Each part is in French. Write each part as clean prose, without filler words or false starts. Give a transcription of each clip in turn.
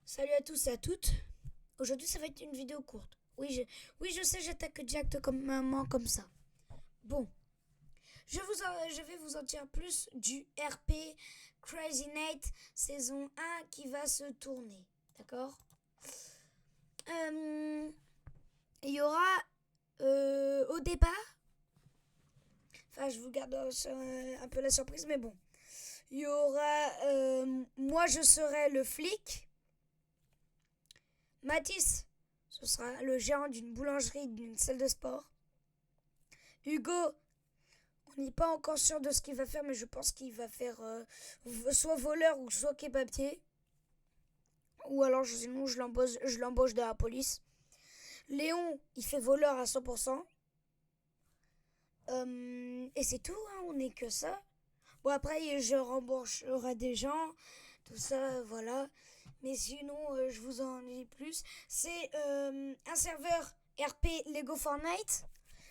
Salut à tous et à toutes. Aujourd'hui, ça va être une vidéo courte. Oui, je sais, j'attaque direct comme maman comme ça. Bon, je vais vous en dire plus du RP Crazy Night saison 1 qui va se tourner. D'accord. Il y aura au départ, enfin, je vous garde un peu la surprise, mais bon. Il y aura moi, je serai le flic. Mathis, ce sera le gérant d'une boulangerie, d'une salle de sport. Hugo, on n'est pas encore sûr de ce qu'il va faire, mais je pense qu'il va faire soit voleur ou soit kebabier. Ou alors sinon je l'embauche de la police. Léon, il fait voleur à 100%. Et c'est tout, hein, on n'est que ça. Bon, après, je rembaucherai des gens, tout ça, voilà. Mais sinon, je vous en dis plus. C'est un serveur RP Lego Fortnite.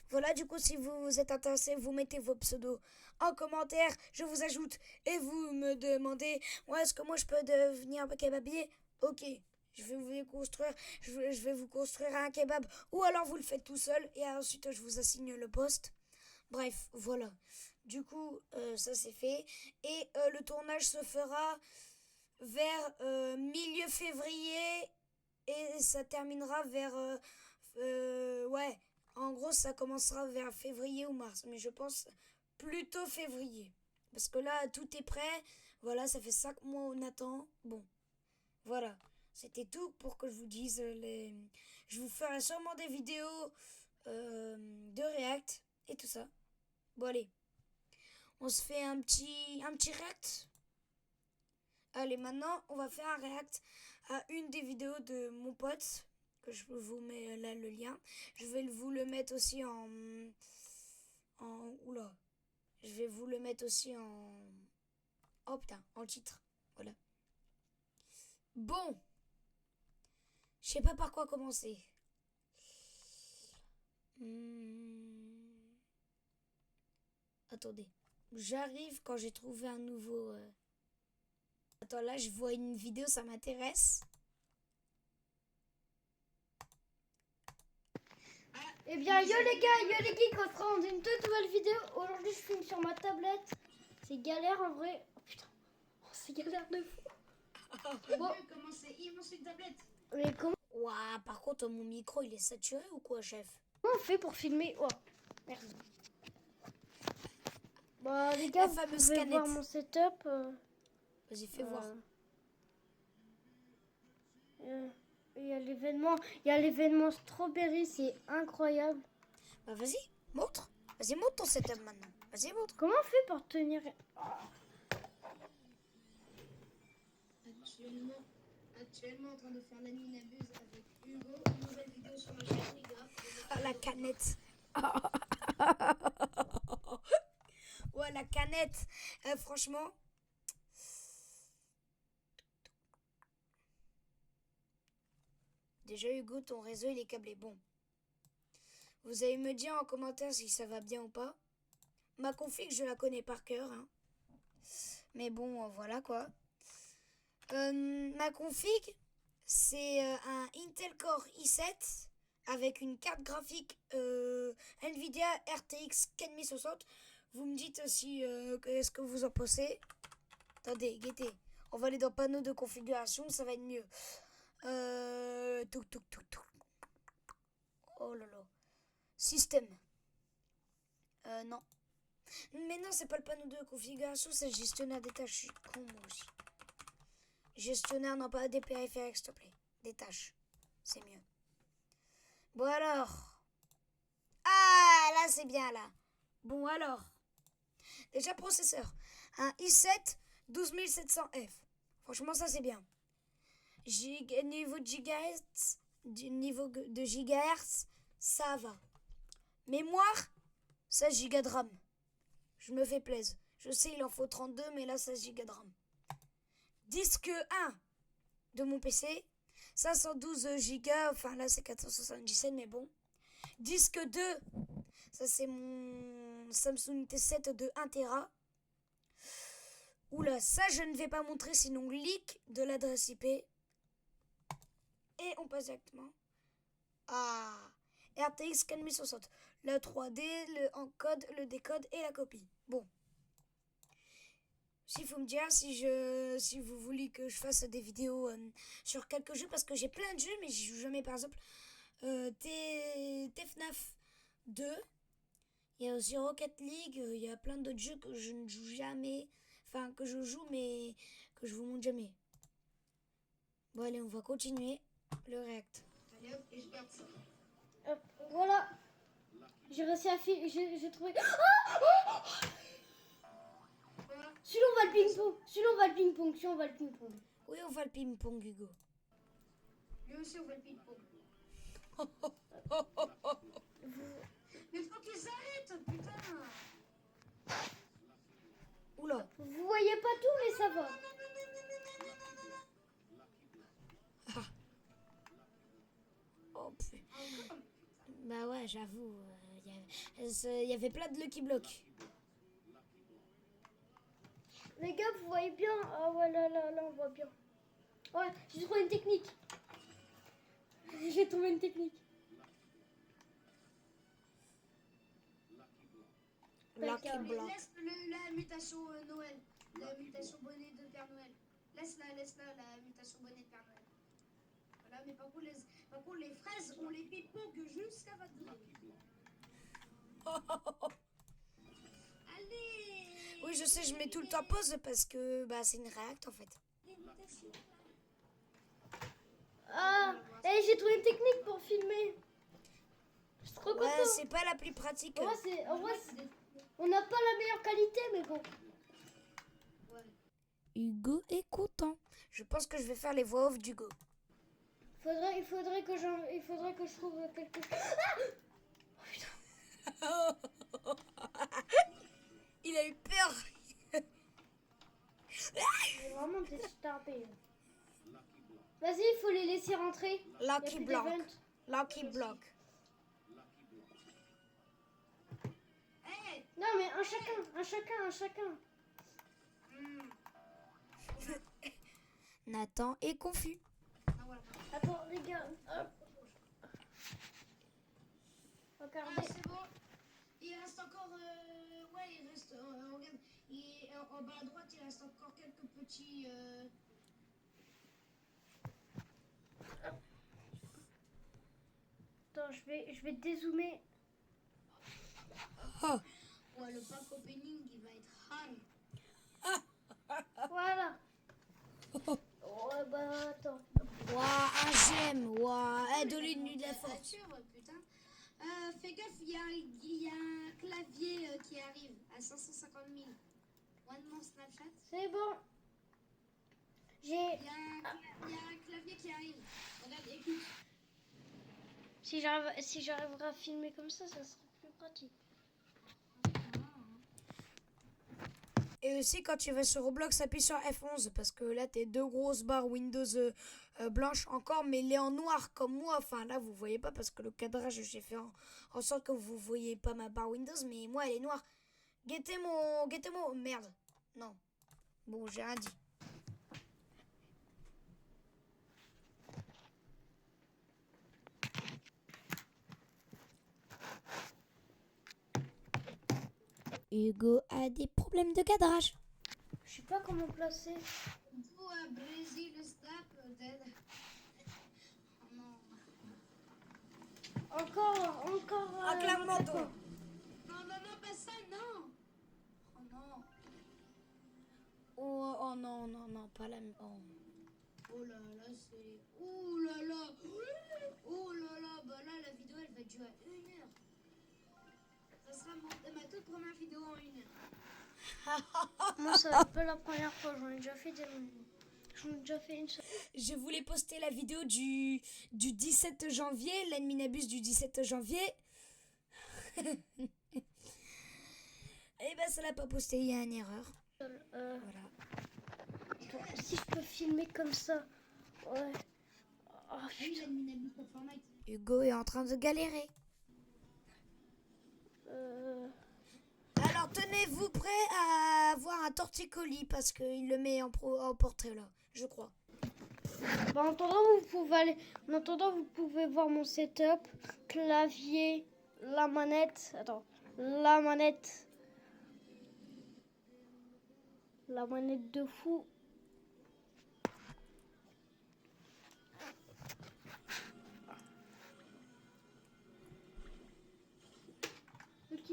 Voilà, du coup, si vous êtes intéressé, vous mettez vos pseudos en commentaire. Je vous ajoute et vous me demandez est-ce que moi je peux devenir kebabier. Ok, je vais vous construire, je vais vous construire un kebab. Ou alors vous le faites tout seul et ensuite je vous assigne le poste. Bref, voilà. Du coup, ça c'est fait. Et le tournage se fera vers milieu février et ça terminera vers... ouais, en gros, ça commencera vers février ou mars. Mais je pense plutôt février. Parce que là, tout est prêt. Voilà, ça fait 5 mois on attend. Bon, voilà. C'était tout pour que je vous dise les... Je vous ferai sûrement des vidéos de React et tout ça. Bon, allez. On se fait un petit react. Allez, maintenant, on va faire un react à une des vidéos de mon pote. Que je vous mets là le lien. Je vais vous le mettre aussi oula. Je vais vous le mettre aussi en... Oh putain, en titre. Voilà. Bon. Je sais pas par quoi commencer. Attendez. J'arrive quand j'ai trouvé un nouveau... Attends, là, je vois une vidéo, ça m'intéresse. Eh bien, yo les geeks, on se rend dans une toute nouvelle vidéo. Aujourd'hui, je filme sur ma tablette. C'est galère en vrai. Oh putain, c'est galère de fou. Bon, comment c'est immense une tablette. Mais comment Ouah, par contre, mon micro, il est saturé ou quoi, chef? on fait pour filmer? Oh, merde. Bah, les gars, La vous fameuse pouvez canette. voir mon setup. Vas-y, fais voir. Il y a l'événement Strawberry, c'est incroyable. Bah, vas-y, montre. Vas-y, montre ton setup maintenant. Vas-y, montre. Comment on fait pour tenir Actuellement en train de faire la Ninabuse avec Hugo. Une nouvelle vidéo sur ma chaîne, les gars. Ah, la canette. Ouais, la canette. Franchement. Déjà, Hugo, ton réseau, il est câblé. Bon. Vous allez me dire en commentaire si ça va bien ou pas. Ma config, je la connais par cœur. Hein. Mais bon, voilà quoi. Ma config, c'est un Intel Core i7 avec une carte graphique Nvidia RTX 4060. Vous me dites aussi qu'est-ce que vous en pensez. Attendez, guettez. On va aller dans panneau de configuration, ça va être mieux. Touc. Oh là là. Système. Non. Mais non, c'est pas le panneau de configuration, c'est le gestionnaire des tâches. Je suis con, moi aussi. Gestionnaire, non pas des périphériques, s'il te plaît. Des tâches. C'est mieux. Bon alors. Ah, là, c'est bien, là. Bon alors. Déjà, processeur. Un i7 12700F. Franchement, ça, c'est bien. Niveau de gigahertz, niveau de gigahertz, ça va. Mémoire, 16 Go de RAM. Je me fais plaisir. Je sais, il en faut 32, mais là, 16 Go de RAM. Disque 1 de mon PC, 512 Go, enfin là, c'est 477, mais bon. Disque 2, ça, c'est mon Samsung T7 de 1 Tera. Oula, ça, je ne vais pas montrer, sinon leak de l'adresse IP. Et on passe directement à RTX 4060. Le 3D, le encode, le décode et la copie. Bon. S'il faut me dire si vous voulez que je fasse des vidéos sur quelques jeux, parce que j'ai plein de jeux, mais j'y joue jamais. Par exemple, FNAF 2. Il y a aussi Rocket League. Il y a plein d'autres jeux que je ne joue jamais. Enfin, que je joue, mais que je vous montre jamais. Bon, allez, on va continuer le react. Allez hop, et je garde ça. Hop, voilà. J'ai réussi à j'ai trouvé. Voilà. Celui-là, on va le ping-pong. Celui-là, on va le ping-pong. Celui-là, on va le ping-pong. Oui, on va le ping-pong, Hugo. Lui aussi, on va le ping-pong. Mais faut qu'ils arrêtent, putain. Oula. Vous voyez pas tout, mais ça va. Oh, bah ouais, j'avoue. Il y avait plein de Lucky Block. Les gars, vous voyez bien? Ah ouais, là, on voit bien. Ouais, j'ai trouvé une technique. J'ai trouvé une technique. Lucky D'accord. Block. Laisse la mutation Noël. La mutation bonnet de Père Noël. Laisse-la, la mutation bonnet de Père Noël. Voilà, mais par contre, les fraises, on les ping-pong jusqu'à 22. Allez. Oui, je sais, je mets tout le temps pause parce que bah, c'est une react en fait. Ah, j'ai trouvé une technique pour filmer. Je suis trop Ouais, content. c'est pas la plus pratique. En vrai, on n'a pas la meilleure qualité, mais bon. Hugo est content. Je pense que je vais faire les voix off d'Hugo. Il faudrait que je trouve quelque chose. Il a eu peur. J'ai vraiment déstarbé. Vas-y, il faut les laisser rentrer. Lucky Block. Lucky Block. Hey. Non, mais un chacun. Nathan est confus. Ah, voilà. Attends, les gars. Hop. Ah, Regardez. c'est bon. Il reste encore. Ouais, il reste. Regarde. En bas à droite, il reste encore quelques petits. Attends, je vais dézoomer. Oh. Ouais, le pack opening, il va être hard. Voilà. Ouais, bah attends. Waouh, un gemme. Waouh, donne-lui de la force. Putain. Fais gaffe, il y a un clavier qui arrive à 550 000. One mon Snapchat. C'est bon. Il y a un clavier qui arrive. Regarde, écoute. Si j'arriverais à filmer comme ça serait plus pratique. Et aussi, quand tu vas sur Roblox, appuie sur F11 parce que là, t'es deux grosses barres Windows blanches encore, mais il est en noir comme moi. Enfin, là, vous voyez pas parce que le cadrage, j'ai fait en sorte que vous voyez pas ma barre Windows, mais moi, elle est noire. Guettez-moi. Merde. Non. Bon, j'ai rien dit. Hugo a des problèmes de cadrage. Je sais pas comment placer. Vous, Brésil, snap, dead. Oh non. Encore. Acclamando. Non, pas ça, non. Oh non. Oh non, pas la... Oh. Oh là là, c'est... Oh là là. Oh là là, bah là, la vidéo, elle va durer 1 heure. Ça sera ma toute première vidéo en 1 heure. Moi, ça va pas la première fois. J'en ai déjà fait une seule. Je voulais poster la vidéo du 17 janvier, l'ennemi n'abuse du 17 janvier. Et ben ça l'a pas posté, il y a une erreur. Voilà. Attends, si je peux filmer comme ça. Ouais. Oh putain. L'ennemi n'abuse pas de Fortnite. Hugo est en train de galérer. Alors tenez-vous prêt à avoir un torticolis parce qu'il le met en portrait là, je crois. Bah, en attendant, vous pouvez voir mon setup, clavier, la manette. Attends, la manette de fou. Ok.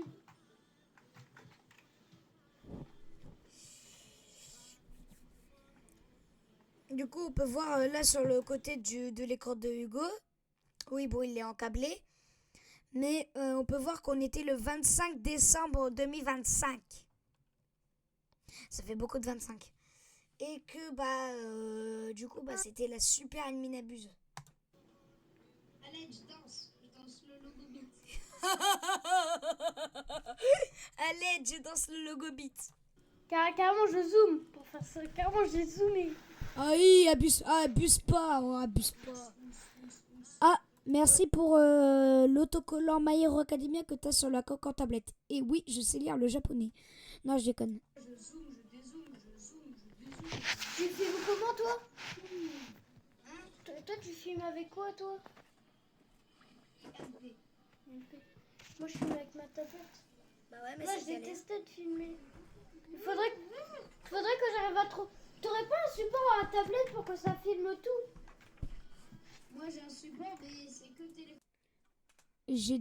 Du coup, on peut voir là sur le côté de l'écran de Hugo. Oui, bon, il est encablé. Mais on peut voir qu'on était le 25 décembre 2025. Ça fait beaucoup de 25. Et que, du coup, c'était la super Adminabuse. Allez, je danse le logo beat. Allez, je danse le logo beat. Carrément, je zoome pour faire ça. Carrément, j'ai zoomé. Ah oui, abuse pas, abuse pas. Ah, merci pour l'autocollant My Hero Academia que t'as sur la coque en tablette. Et oui, je sais lire le japonais. Non, je déconne. Je zoome, je dézoome, je zoome, je dézoome. Tu filmes comment, toi? Toi, tu filmes avec quoi, toi? RP. Moi, je filme avec ma tablette. Bah ouais, mais Là, je détestais de filmer. Il faudrait que j'arrive à trop... T'aurais pas un support à la tablette pour que ça filme tout? Moi j'ai un support, mais c'est que téléphone. J'ai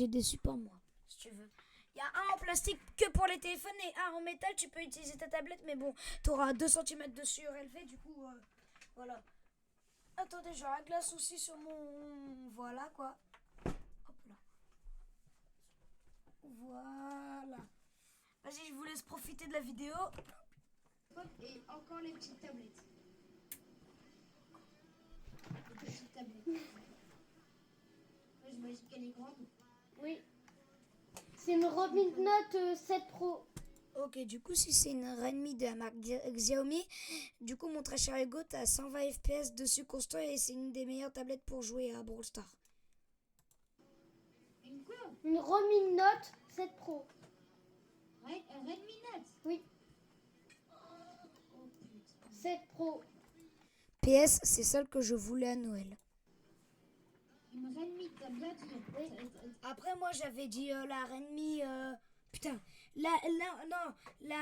des supports, moi, si tu veux. Il y a un en plastique que pour les téléphones et un en métal. Tu peux utiliser ta tablette, mais bon, t'auras 2 cm de surélevé, du coup, voilà. Attendez, je la glace aussi sur mon... Voilà, quoi. Hop là. Voilà. Vas-y, je vous laisse profiter de la vidéo. Et encore les petites tablettes. Les petites tablettes. Moi, j'imagine qu'elle est grande. Oui. C'est une Redmi Note 7 Pro. Ok, du coup, si c'est une Redmi de la marque Xiaomi, du coup, mon très cher Hugo, t'as 120 FPS dessus constant et c'est une des meilleures tablettes pour jouer à Brawl Stars. Une quoi? Une Redmi Note 7 Pro. Redmi Note. Oui. Oh putain. 7 Pro. PS, c'est celle que je voulais à Noël. Une Redmi, t'as bien dit. Oui. Après, moi, j'avais dit la Redmi... Putain, la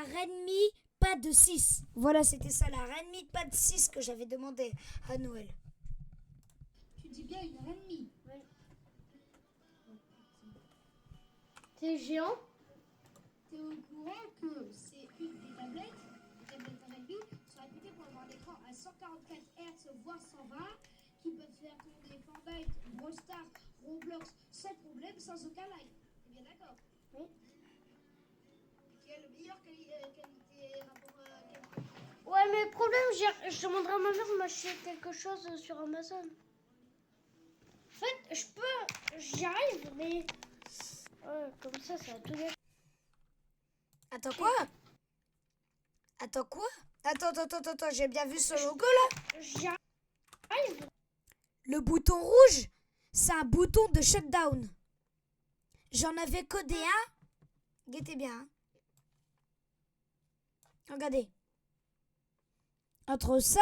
Redmi Pad 6. Voilà, c'était ça, la Redmi Pad 6 que j'avais demandé à Noël. Tu dis bien une Redmi. Oui. C'est géant. T'es au courant que c'est une des tablettes Redmi, sont réputées pour avoir un écran à 144 Hz, voire 120, qui peuvent faire tourner Fortnite, Brawl Stars, Roblox sans problème, sans aucun lag. T'es bien d'accord? Oui. Qui a le meilleur qualité rapport qualité. Ouais, mais le problème, je demanderai à ma mère de m'acheter quelque chose sur Amazon. En fait, j'y arrive, mais... Ouais, comme ça va tout gâcher. Attends quoi? Attends, j'ai bien vu ce logo là. J'y arrive. Le bouton rouge, c'est un bouton de shutdown. J'en avais codé un. Guettez bien. Hein. Regardez. Entre ça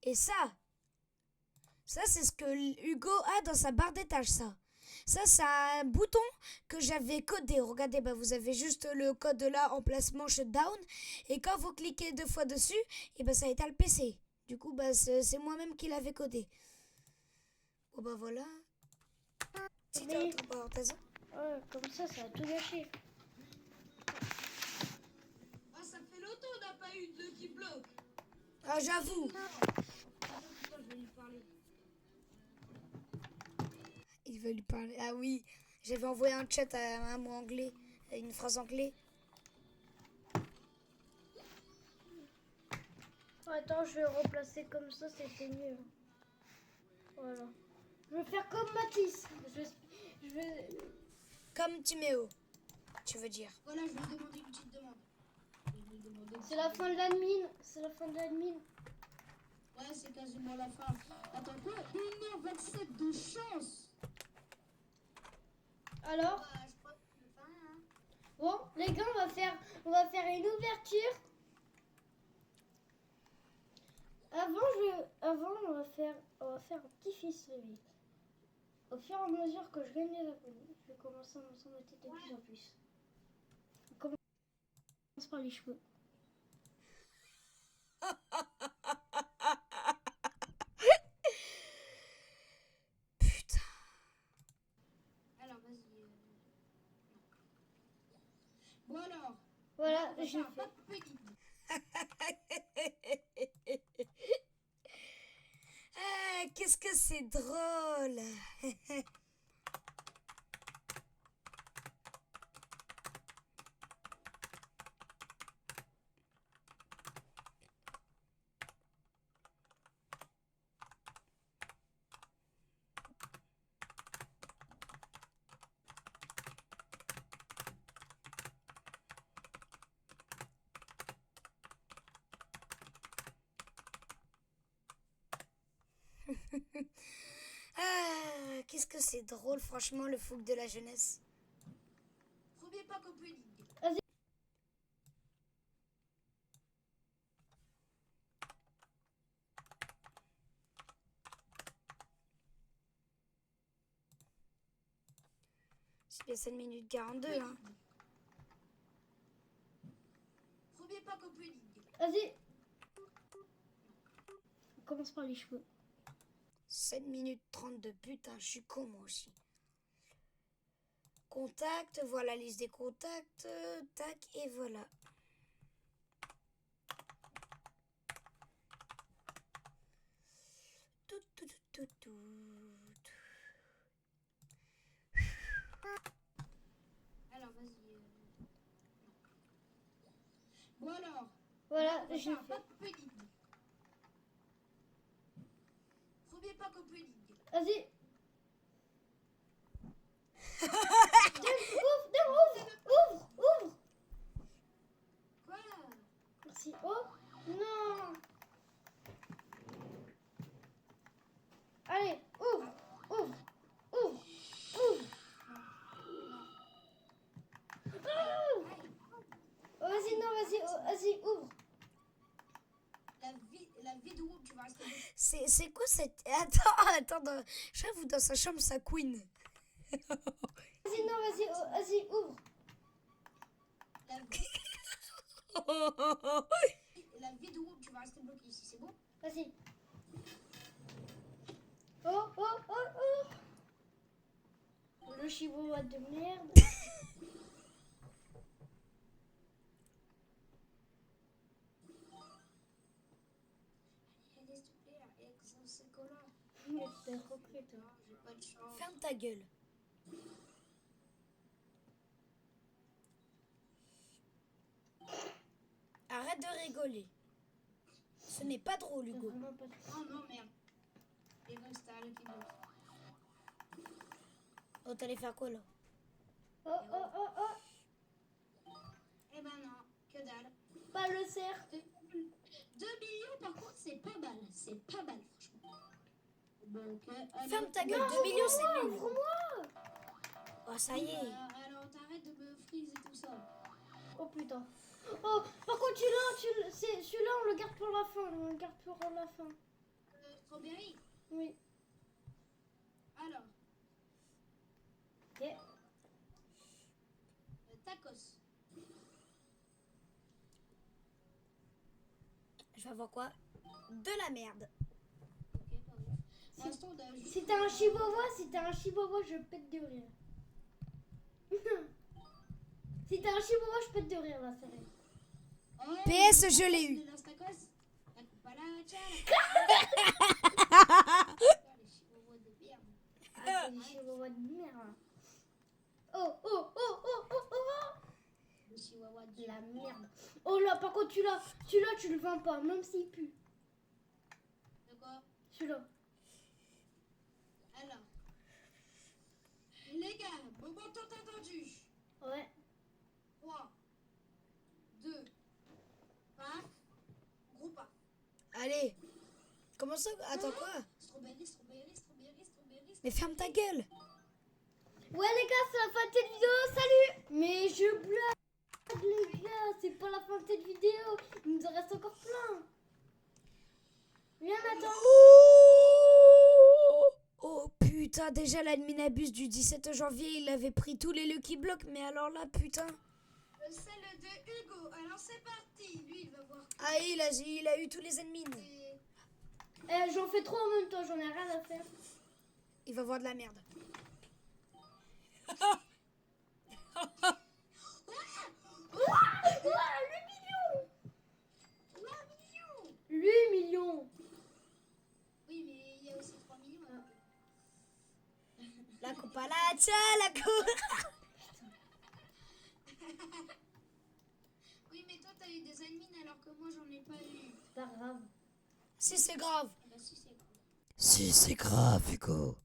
et ça. Ça, c'est ce que Hugo a dans sa barre d'étage, ça. Ça, c'est un bouton que j'avais codé. Regardez, vous avez juste le code là, emplacement shutdown. Et quand vous cliquez 2 fois dessus, et ça éteint le PC. Du coup, c'est moi-même qui l'avais codé. Bon, voilà. Petite entre parenthèses. Ouais, comme ça va tout gâcher. Ah, ça fait longtemps qu'on n'a pas eu deux qui bloquent. Ah, j'avoue. Je vais lui parler. Il veut lui parler. Ah oui, j'avais envoyé un chat à un mot anglais, à une phrase anglais. Attends, je vais replacer comme ça, c'était mieux. Voilà. Je vais faire comme Mathis. Je vais... Comme Timéo, tu veux dire. Voilà, je vais lui demander une petite demande. C'est la fin de l'admin. C'est la fin de l'admin. Ouais, c'est quasiment la fin. Attends quoi? 1h27 de chance. Alors, Je crois que c'est la fin, hein. bon, les gars, on va faire une ouverture. Avant, on va faire un petit fils lui. Au fur et à mesure que je gagne les abonnés, je vais commencer à m'en mettre de plus en plus. On commence par les cheveux. Putain. Alors, vas-y. Bon alors, Voilà, on va j'ai faire un fait. pape pudding. Ah, qu'est-ce que c'est drôle. Ah, qu'est-ce que c'est drôle, franchement, le fougue de la jeunesse. Premier pack au pudding. C'est bien 7 minutes 42, hein. Premier pack au pudding. Vas-y. On commence par les cheveux. 7 minutes 32, putain, je suis con moi aussi. Contact, voilà la liste des contacts, tac, et voilà. Tout, tout, tout, tout, tout. Alors, vas-y. Bon alors, Voilà, on va j'ai faire un fait. pack pudding. Premier pack au pudding. Vas-y. Ouvre. Quoi? Merci. Oh, non. Allez, ouvre. Oh, vas-y, non, vas-y, ouvre. La vidéo, tu vas rester. C'est quoi cette... Attends, j'avoue, dans sa chambre, ça queen. Vas-y, non, vas-y, ouvre. La vidéo, tu vas rester bloqué ici, c'est bon? Vas-y. Oh. Le chihuahua de merde. Allez, s'il te plaît, avec ce collant. T'es repris, toi. Non, j'ai pas de chance. Ferme ta gueule. Arrête de rigoler. Ce n'est pas drôle, T'as Hugo. vraiment pas de- Oh non, merde. Les mecs, c'était Alain qui bloque. Oh, t'allais faire quoi, là? Oh. Eh ben non, que dalle. Pas le cerf. 2 millions, par contre, c'est pas mal. C'est pas mal, franchement. Donc, allez, Ferme ta gueule, 2 millions, c'est nul. Oh, ça y est. Alors, t'arrêtes de me freeze et tout ça. Oh putain. Oh, par contre, celui-là, on le garde pour la fin. Strawberry. Oui. Alors, Ok. tacos. Je vais avoir quoi? De la merde. Ok, pas ouf. Pour l'instant, on a juste- Si t'as un chihuahua, je pète de rire. Si t'as un chihuahua, je pète de rire là, sérieux. Oh, PS, les je l'ai eu. de los tacos. La cucaracha, les chihuahuas de merde. Ah, c'est des chihuahuas de merde. Oh. Les chihuahuas de De la merde. Oh là, par contre, celui-là, tu le vends pas, même s'il pue. De quoi? Celui-là. Alors, les gars, moment tant attendu. Ouais. 3, 2, pack, gros pack. Allez. Comment ça? Attends, quoi? Strawberry. Mais ferme ta gueule. Ouais les gars, c'est la fin de cette vidéo, salut. Mais je blague les gars, c'est pas la fin de cette vidéo, il nous en reste encore plein. Viens, Nathan. Oh putain, déjà l'adminabus du 17 janvier, il avait pris tous les Lucky Blocks, mais alors là, putain. Celle de Hugo. Alors c'est parti. Lui, il va voir. Ah, il a eu tous les admins. J'en fais trop en même temps, j'en ai rien à faire. Il va voir de la merde. Ouah, 8 millions. Oui, mais il y a aussi 3 millions. Hein. La copalacha, la Oui, mais toi, t'as eu des admins alors que moi, j'en ai pas eu. C'est pas grave. Si, c'est grave. Ah bah si, c'est grave. Si, c'est grave, Hugo.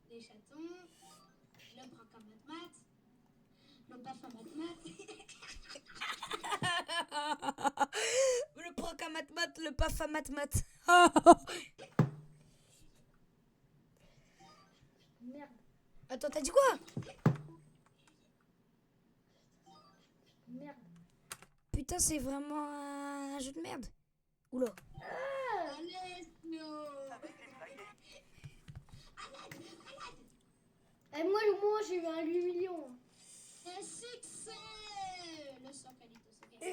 Des chatons. Le braque à mat-mat. Le paf à mat-mat. Le proc à mat-mat, le paf à mat-mat. Merde. Attends, t'as dit quoi? Merde. Putain, c'est vraiment un jeu de merde. Oula. Allez, no. Moi, j'ai eu un 8 millions. Un succès. Le sang qualité, c'est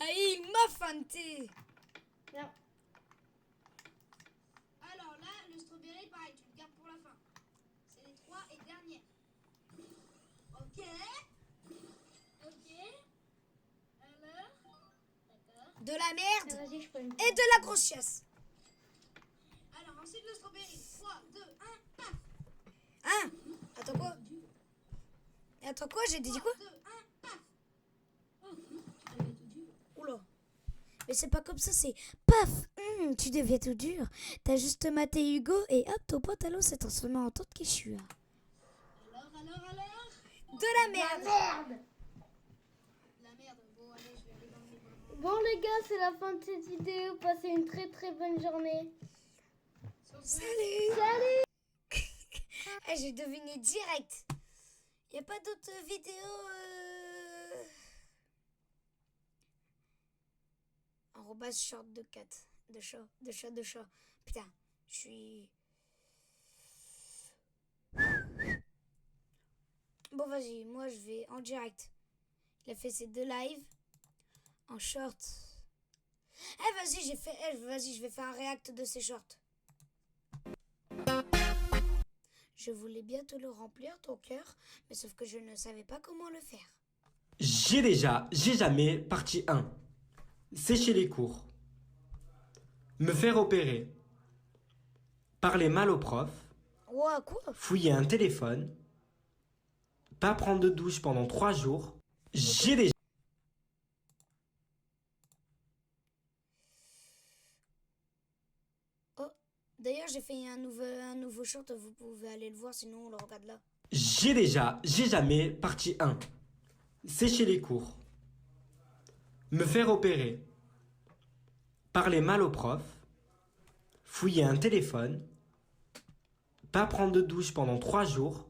Ah, il m'a fanté. Viens. Alors là, le strawberry, pareil, tu le gardes pour la fin. C'est les 3 et dernières. Ok. Ok. Alors. D'accord. De la merde Vas-y, je peux une et de la grosse chiasse. Alors ensuite le strawberry. 3, 2, 1, paf. Hein? Attends quoi? Attends quoi? J'ai dit quoi? 2, 1, paf. Oh, tu avais tout dur. Oula. Mais c'est pas comme ça, c'est paf. Tu deviens tout dur. T'as juste maté Hugo et hop, ton pantalon s'est transformé en tante Quechua. Alors. De la merde. Merde. La merde. Bon, allez, je vais aller dans mes bras. Bon, les gars, c'est la fin de cette vidéo. Passez une très très bonne journée. Salut. Salut. Eh, j'ai deviné direct. Y a pas d'autres vidéos arrobas short de cat. De chat. Putain, je suis... Bon, vas-y, moi je vais en direct. Il a fait ses 2 lives en short. Vas-y, je vais faire un react de ces shorts. Je voulais bien te le remplir, ton cœur, mais sauf que je ne savais pas comment le faire. J'ai jamais, partie 1. Sécher les cours. Me faire opérer. Parler mal au prof. Ouah, quoi? Fouiller un téléphone. Pas prendre de douche pendant 3 jours. J'ai déjà... Oh, d'ailleurs, j'ai fait un nouveau short, vous pouvez aller le voir, sinon on le regarde là. J'ai jamais, partie 1. Sécher les cours. Me faire opérer. Parler mal au prof. Fouiller un téléphone. Pas prendre de douche pendant 3 jours.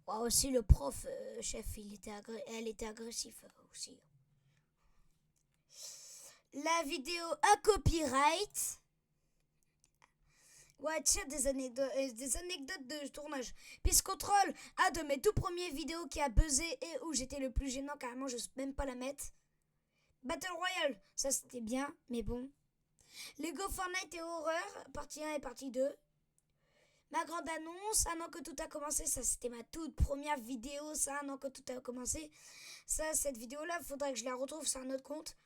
Ouah, aussi le prof, chef, elle était agressive aussi. La vidéo à copyright. Ouais, tiens, des anecdotes de tournage. Peace Control, un de mes tout premiers vidéos qui a buzzé et où j'étais le plus gênant, carrément, je sais même pas la mettre. Battle Royale, ça c'était bien, mais bon. Lego Fortnite et Horreur, partie 1 et partie 2. Ma grande annonce, un an que tout a commencé, ça c'était ma toute première vidéo, ça, un an que tout a commencé. Ça, cette vidéo-là, faudrait que je la retrouve sur un autre compte.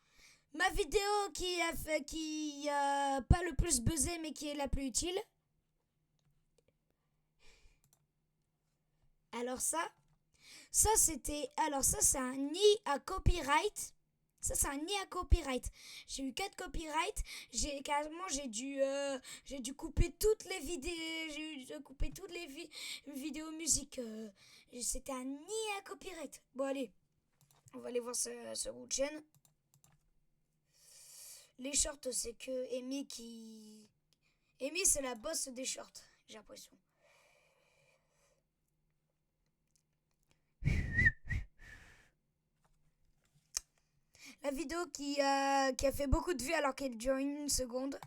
Ma vidéo qui a pas le plus buzzé mais qui est la plus utile. Alors ça c'est un nid à copyright. Ça c'est un nid à copyright. J'ai eu 4 copyrights. J'ai dû couper toutes les vidéos. J'ai dû couper toutes les vidéos musique. C'était un nid à copyright. Bon allez, on va aller voir ce bout de chaîne. Les shorts, c'est que Amy qui... Amy, c'est la boss des shorts, j'ai l'impression. La vidéo qui a fait beaucoup de vues alors qu'elle dure 1 seconde.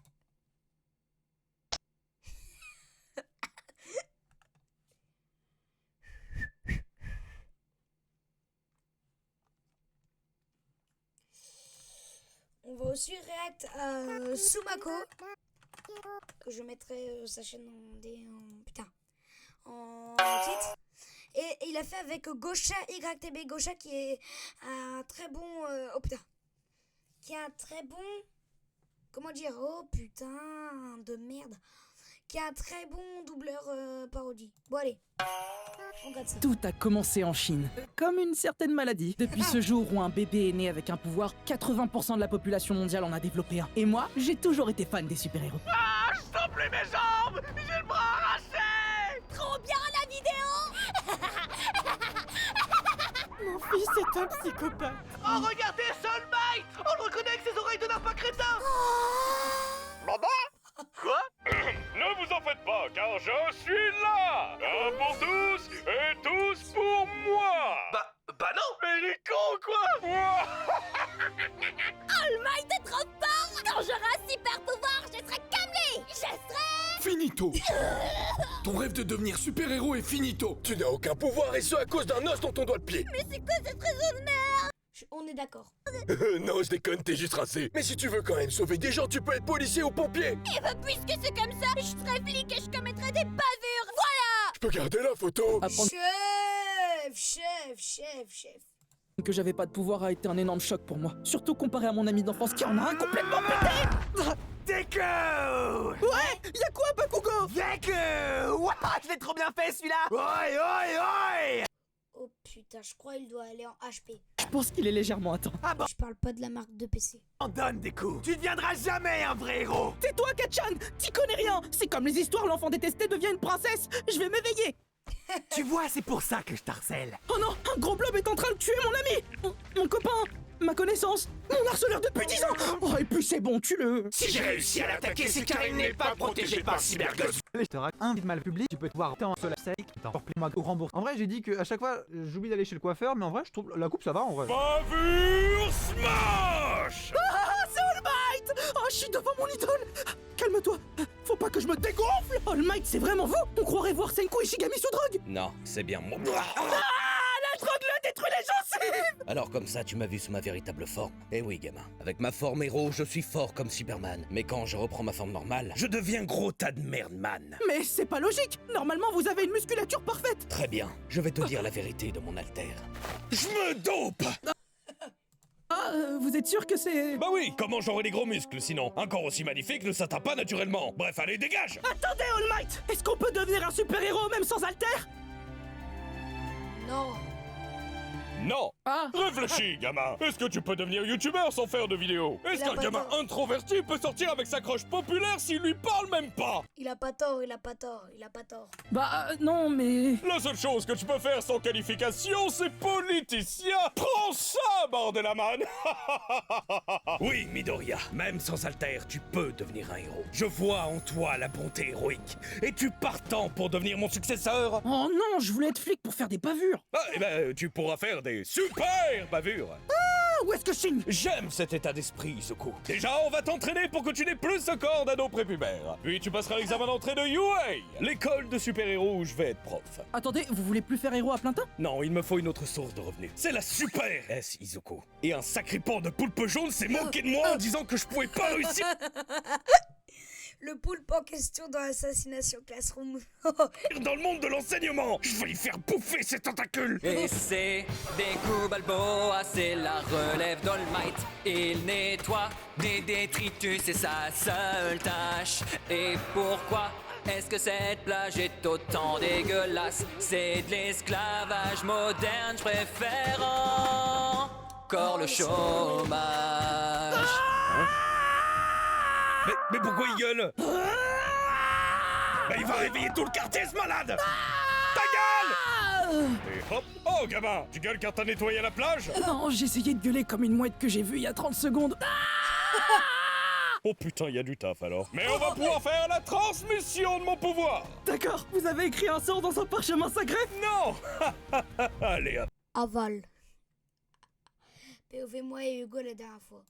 On va aussi react à Sumako, que je mettrai sa chaîne en titre. Et il a fait avec Gosha, YTB Gosha, qui est un très bon... qui est un très bon... Comment dire? Oh putain de merde. Qui est un très bon doubleur parodie. Bon allez, on regarde ça. Tout a commencé en Chine, comme une certaine maladie. Depuis ce jour où un bébé est né avec un pouvoir, 80% de la population mondiale en a développé un. Et moi, j'ai toujours été fan des super-héros. Ah, je sens plus mes jambes. J'ai le bras arraché. Trop bien la vidéo. Mon fils est un psychopathe. Oh, regardez, Soul Might. On le reconnaît avec ses oreilles de lapin crétin. Maman. Quoi? Ne vous en faites pas, car je suis là. Un pour tous et tous pour moi. Bah non. Mais il est con, quoi. All Might est trop fort. Quand j'aurai un super pouvoir, je serai comme lui. Je serai... Finito. Ton rêve de devenir super-héros est finito. Tu n'as aucun pouvoir et ce à cause d'un os dans ton doigt de pied. Mais c'est quoi cette raison de merde? On est d'accord. Non, je déconne, t'es juste rincé. Mais si tu veux quand même sauver des gens, tu peux être policier ou pompier. Et bah puisque c'est comme ça, je serai flic et je commettrai des bavures. Voilà. Je peux garder la photo. Apprendre Chef. que j'avais pas de pouvoir a été un énorme choc pour moi. Surtout comparé à mon ami d'enfance qui en a un complètement pété. Deku. Ouais, y'a quoi, Bakugo? Deku. Ouah, je l'ai trop bien fait celui-là. Oi. Oh putain, je crois qu'il doit aller en HP. Je pense qu'il est légèrement atteint. Ah bon, Je parle pas de la marque de PC. donne Deku. Tu ne deviendras jamais un vrai héros. Tais-toi, Kachan, t'y connais rien. C'est comme les histoires, l'enfant détesté devient une princesse. Je vais m'éveiller. Tu vois, c'est pour ça que je t'harcèle. Oh non, un gros blob est en train de tuer mon ami. Mon copain, ma connaissance, mon harceleur depuis 10 ans. Oh, et puis c'est bon, tue-le. Si j'ai réussi à l'attaquer, c'est car il n'est pas protégé par Cyberghost. Je te raconte un vide mal public, tu peux te voir tant seul à sec, t'en plus moi au remboursement. En vrai, j'ai dit qu'à chaque fois, j'oublie d'aller chez le coiffeur, mais en vrai, je trouve la coupe ça va en vrai. Bavure smash. Ah, c'est All Might. Oh, je suis devant mon idole. Calme-toi, faut pas que je me dégonfle. All Might, c'est vraiment vous? On croirait voir Senku Ishigami sous drogue. Non, c'est bien moi. Ah, la drogue le détruit les gencives. Alors comme ça, tu m'as vu sous ma véritable forme. Eh oui, gamin. Avec ma forme héros, je suis fort comme Superman. Mais quand je reprends ma forme normale, je deviens gros tas de merde, man. Mais c'est pas logique. Normalement, vous avez une musculature parfaite. Très bien, je vais te dire la vérité de mon alter. Je me dope. Ah, vous êtes sûr que c'est... Bah oui, comment j'aurais des gros muscles sinon? Un corps aussi magnifique ne s'atteint pas naturellement. Bref, allez, dégage. Attendez, All Might. Est-ce qu'on peut devenir un super-héros même sans alter? Non. Non. Ah. Réfléchis, gamin. Est-ce que tu peux devenir youtubeur sans faire de vidéos? Est-ce Il a qu'un pas gamin tort. introverti peut sortir avec sa croche populaire s'il lui parle même pas? Il a pas tort. Bah, non, mais... La seule chose que tu peux faire sans qualification, c'est politicien. Prends ça, bordel à man. Oui, Midoriya, même sans alter, tu peux devenir un héros. Je vois en toi la bonté héroïque. Es-tu partant pour devenir mon successeur? Oh non, je voulais être flic pour faire des bavures. Ah, eh ben, tu pourras faire des super bavures. Ah, où est-ce que je signe? J'aime cet état d'esprit, Izuku. Déjà, on va t'entraîner pour que tu n'aies plus ce corps d'ado prépubère. Puis tu passeras l'examen d'entrée de UA, l'école de super-héros où je vais être prof. Attendez, vous voulez plus faire héros à plein temps? Non, il me faut une autre source de revenus. C'est la super S, Izuku. Et un sacré pan de poulpe jaune s'est moqué de moi en disant que je pouvais pas réussir. Le poulpe en question dans Assassination Classroom. Dans le monde de l'enseignement, je vais y faire bouffer ces tentacules. Et c'est Deku Balboa, c'est la relève d'All Might. Il nettoie des détritus, c'est sa seule tâche. Et pourquoi est-ce que cette plage est autant dégueulasse? C'est de l'esclavage moderne, je préfère encore le chômage. Mais pourquoi il gueule? Il va réveiller tout le quartier, ce malade. Ta gueule! Et hop. Oh, gamin, tu gueules car t'as nettoyé la plage? Non, j'ai essayé de gueuler comme une mouette que j'ai vue il y a 30 secondes. Oh putain, il y a du taf alors. Mais on va pouvoir faire la transmission de mon pouvoir. D'accord, vous avez écrit un sort dans un parchemin sacré? Non. Allez, hop. Aval. POV moi et Hugo la dernière fois.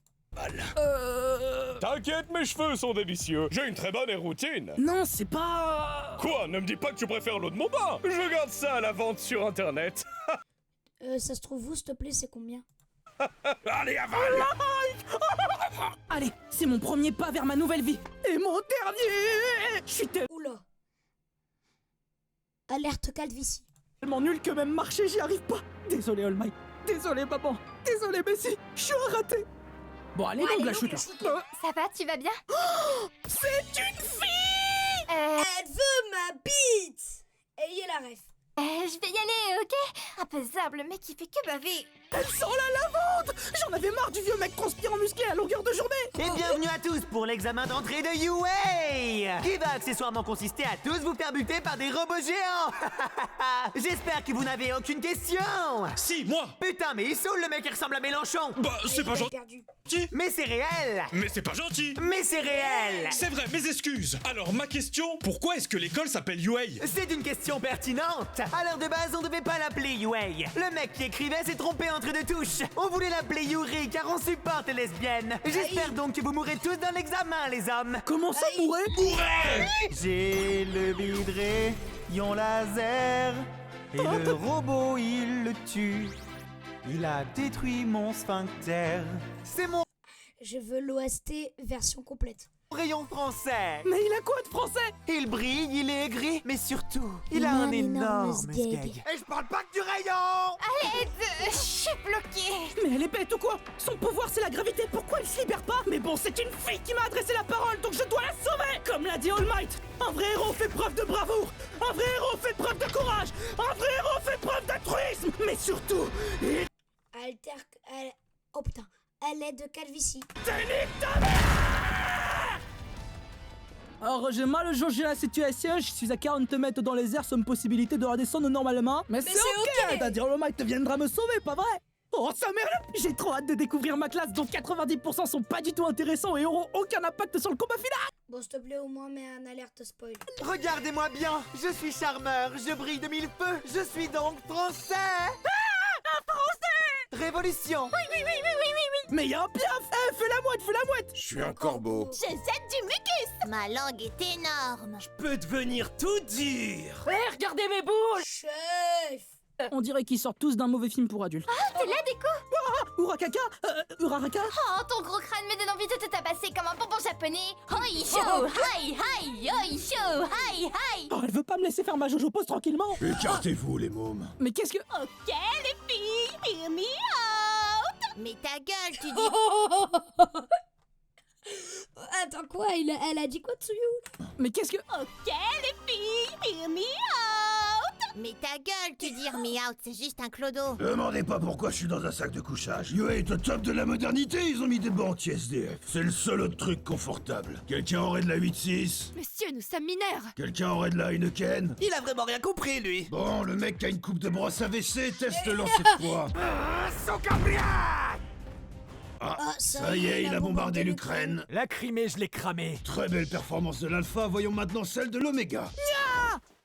T'inquiète, mes cheveux sont délicieux. J'ai une très bonne routine. Non, c'est pas... Quoi? Ne me dis pas que tu préfères l'eau de mon bain. Je garde ça à la vente sur internet. Ça se trouve où, s'il te plaît, c'est combien? Allez, avale. Allez, c'est mon premier pas vers ma nouvelle vie. Et mon dernier. Je suis Oula. Alerte calvitie. tellement nul que même marcher, j'y arrive pas. Désolé, All Might. Désolé, maman. Désolé, Messi. Je suis un raté. Bon, allez, donc la chute. Ça va, tu vas bien? C'est une fille. Elle veut ma bite. Ayez la ref. Je vais y aller, ok? Imposable, le mec il fait que baver. Elle sent la lavande. J'en avais marre du vieux mec transpirant musclé à longueur de journée. Et bienvenue à tous pour l'examen d'entrée de UA, qui va accessoirement consister à tous vous faire buter par des robots géants. J'espère que vous n'avez aucune question. Si, moi. Putain, mais il saoule le mec qui ressemble à Mélenchon. Bah, c'est pas gentil. Mais c'est réel. Mais c'est pas gentil. Mais c'est réel. C'est vrai, mes excuses. Alors, ma question, pourquoi est-ce que l'école s'appelle UA? C'est une question pertinente. Alors de base, on devait pas l'appeler UA. Le mec qui écrivait s'est trompé entre deux touches. On voulait l'appeler Yuri car on supporte les lesbiennes. J'espère donc que vous mourrez tous dans l'examen, les hommes. Comment ça, mourir? J'ai le rayon laser et le robot il le tue. Il a détruit mon sphincter. C'est mon Je veux l'OST version complète. rayon français. Mais il a quoi de français? Il brille, il est aigri, mais surtout, il a un énorme sgeg. Et je parle pas que du rayon. Allez, je suis bloquée. Mais elle est bête ou quoi? Son pouvoir c'est la gravité, pourquoi elle se libère pas? Mais bon, c'est une fille qui m'a adressé la parole, donc je dois la sauver. Comme l'a dit All Might, un vrai héros fait preuve de bravoure. Un vrai héros fait preuve de courage. Un vrai héros fait preuve d'altruisme. Mais surtout, Oh putain, à l'aide de calvitie. Alors j'ai mal jaugé la situation, je suis à 40 mètres dans les airs sans possibilité de redescendre normalement. Mais c'est ok, c'est-à-dire le mec viendra me sauver, pas vrai? Oh ça merde. J'ai trop hâte de découvrir ma classe dont 90% sont pas du tout intéressants et auront aucun impact sur le combat final. Bon, s'il te plaît, au moins mets un alerte spoil. Regardez-moi bien, je suis charmeur, je brille de mille feux, je suis donc français. Un français. Révolution. Oui. Mais y'a un piaf. Fais la mouette. Je suis un corbeau. Je jette du mucus. Ma langue est énorme. Peut devenir tout dur. Regardez mes boules. Chef. On dirait qu'ils sortent tous d'un mauvais film pour adultes. Ah, c'est la déco. Urakaka. Uraraka. Oh, ton gros crâne me donne envie de te tabasser comme un bonbon japonais. Hoi shou, hi, hoi shou, hi. Oh, elle veut pas me laisser faire ma Jojo pose tranquillement. Écartez-vous, les mômes. Mais qu'est-ce que... Ok, les filles, hear me out. Mais ta gueule, tu dis... Attends, quoi? Elle a dit quoi, Tsuyu? Mais qu'est-ce que... Ok, les filles, hear me out. Mais ta gueule, tu dis hear me out, c'est juste un clodo. Demandez pas pourquoi je suis dans un sac de couchage. UA est au top de la modernité, ils ont mis des bancs anti-SDF. C'est le seul autre truc confortable. Quelqu'un aurait de la 8.6? Monsieur, nous sommes mineurs. Quelqu'un aurait de la Heineken? Il a vraiment rien compris, lui. Bon, le mec qui a une coupe de brosse à WC, teste le lancer de poids. Ah, ça y est, il a bombardé l'Ukraine. La Crimée, je l'ai cramée. Très belle performance de l'Alpha, voyons maintenant celle de l'Oméga.